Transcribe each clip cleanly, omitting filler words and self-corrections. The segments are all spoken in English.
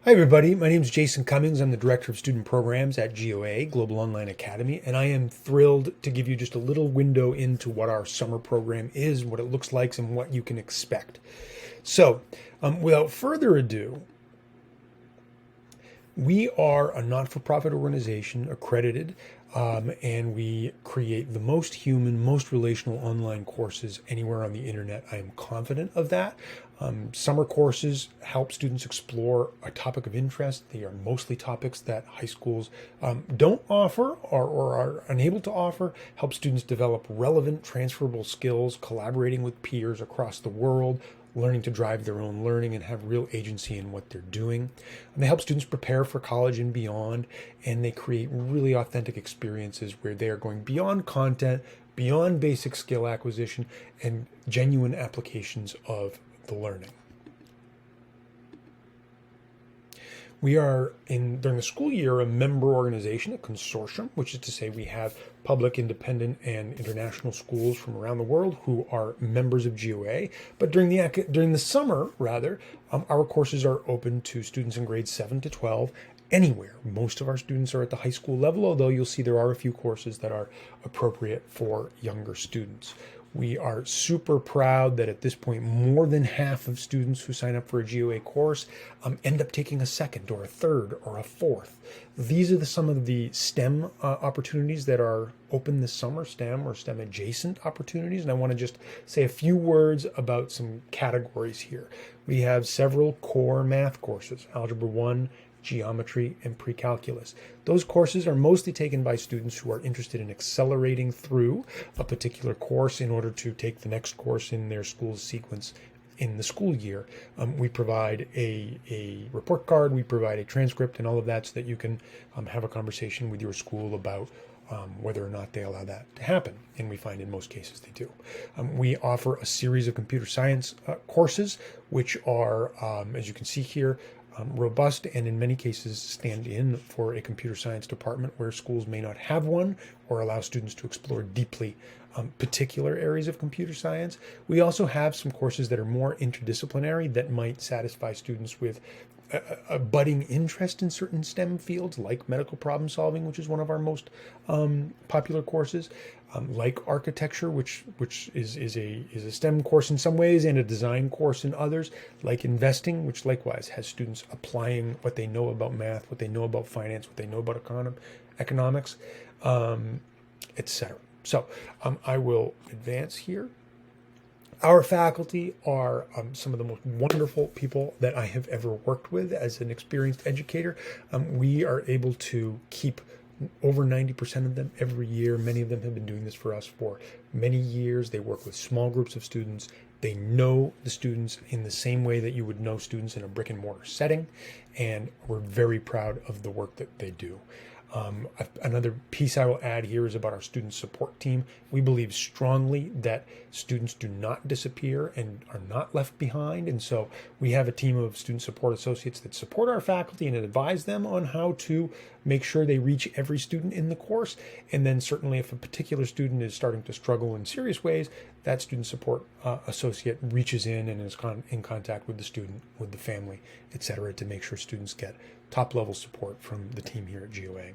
Hi, everybody. My name is Jason Cummings. I'm the Director of Student Programs at GOA, Global Online Academy, and I am thrilled to give you just a little window into what our summer program is, what it looks like, and what you can expect. So, without further ado, we are a not-for-profit organization, accredited, and we create the most human, most relational online courses anywhere on the internet. I am confident of that. Summer courses help students explore a topic of interest. They are mostly topics that high schools don't offer or are unable to offer. Help students develop relevant, transferable skills, collaborating with peers across the world, learning to drive their own learning and have real agency in what they're doing. And they help students prepare for college and beyond, and they create really authentic experiences where they are going beyond content, beyond basic skill acquisition, and genuine applications of the learning. We are, during the school year, a member organization, a consortium, which is to say we have public, independent, and international schools from around the world who are members of GOA. But during the summer, our courses are open to students in grades 7 to 12 anywhere. Most of our students are at the high school level, although you'll see there are a few courses that are appropriate for younger students. We are super proud that at this point, more than half of students who sign up for a GOA course end up taking a second or a third or a fourth. These are some of the STEM opportunities that are open this summer, STEM or STEM adjacent opportunities. And I want to just say a few words about some categories here. We have several core math courses, Algebra 1, geometry, and pre-calculus. Those courses are mostly taken by students who are interested in accelerating through a particular course in order to take the next course in their school's sequence in the school year. We provide a report card, we provide a transcript and all of that so that you can have a conversation with your school about whether or not they allow that to happen. And we find in most cases they do. We offer a series of computer science courses, which are, as you can see here, robust and in many cases stand in for a computer science department where schools may not have one or allow students to explore deeply particular areas of computer science. We also have some courses that are more interdisciplinary that might satisfy students with a budding interest in certain STEM fields, like medical problem solving, which is one of our most popular courses, like architecture, which is a STEM course in some ways and a design course in others, like investing, which likewise has students applying what they know about math, what they know about finance, what they know about economics, etc. So I will advance here. Our faculty are some of the most wonderful people that I have ever worked with as an experienced educator. We are able to keep over 90% of them every year. Many of them have been doing this for us for many years. They work with small groups of students. They know the students in the same way that you would know students in a brick and mortar setting, and we're very proud of the work that they do. Another piece I will add here is about our student support team. We believe strongly that students do not disappear and are not left behind. And so we have a team of student support associates that support our faculty and advise them on how to make sure they reach every student in the course. And then certainly if a particular student is starting to struggle in serious ways, that student support associate reaches in and is in contact with the student, with the family, etc., to make sure students get top level support from the team here at GOA.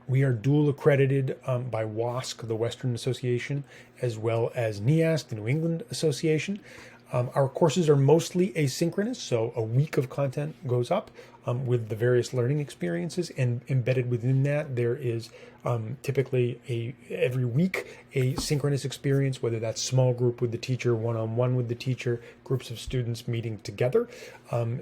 We are dual accredited by WASC, the Western Association, as well as NEASC, the New England Association. Our courses are mostly asynchronous, so a week of content goes up with the various learning experiences, and embedded within that there is typically every week a synchronous experience, whether that's small group with the teacher, one-on-one with the teacher, groups of students meeting together.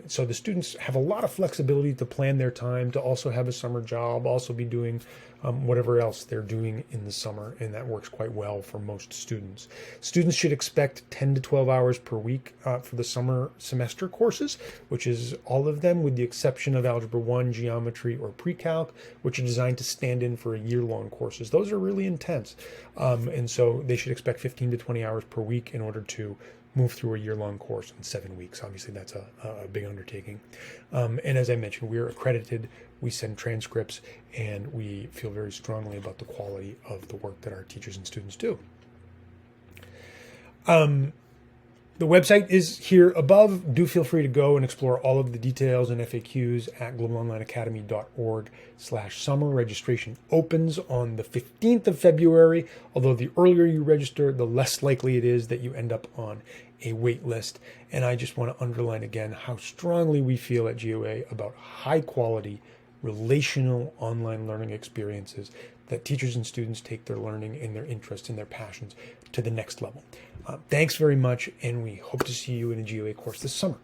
So the students have a lot of flexibility to plan their time, to also have a summer job, also be doing whatever else they're doing in the summer, and that works quite well for most students. Students should expect 10 to 12 hours per week for the summer semester courses, which is all of them with the exception of Algebra 1, Geometry, or Pre-Calc, which are designed to stand in for year-long courses. Those are really intense, and so they should expect 15 to 20 hours per week in order to move through a year-long course in 7 weeks. Obviously, that's a big undertaking. And as I mentioned, we are accredited, we send transcripts, and we feel very strongly about the quality of the work that our teachers and students do. The website is here above. Do feel free to go and explore all of the details and FAQs at globalonlineacademy.org/summer. Registration opens on the 15th of February, although the earlier you register, the less likely it is that you end up on a wait list. And I just want to underline again how strongly we feel at GOA about high quality, relational online learning experiences that teachers and students take their learning and their interests and their passions to the next level. Thanks very much, and we hope to see you in a GOA course this summer.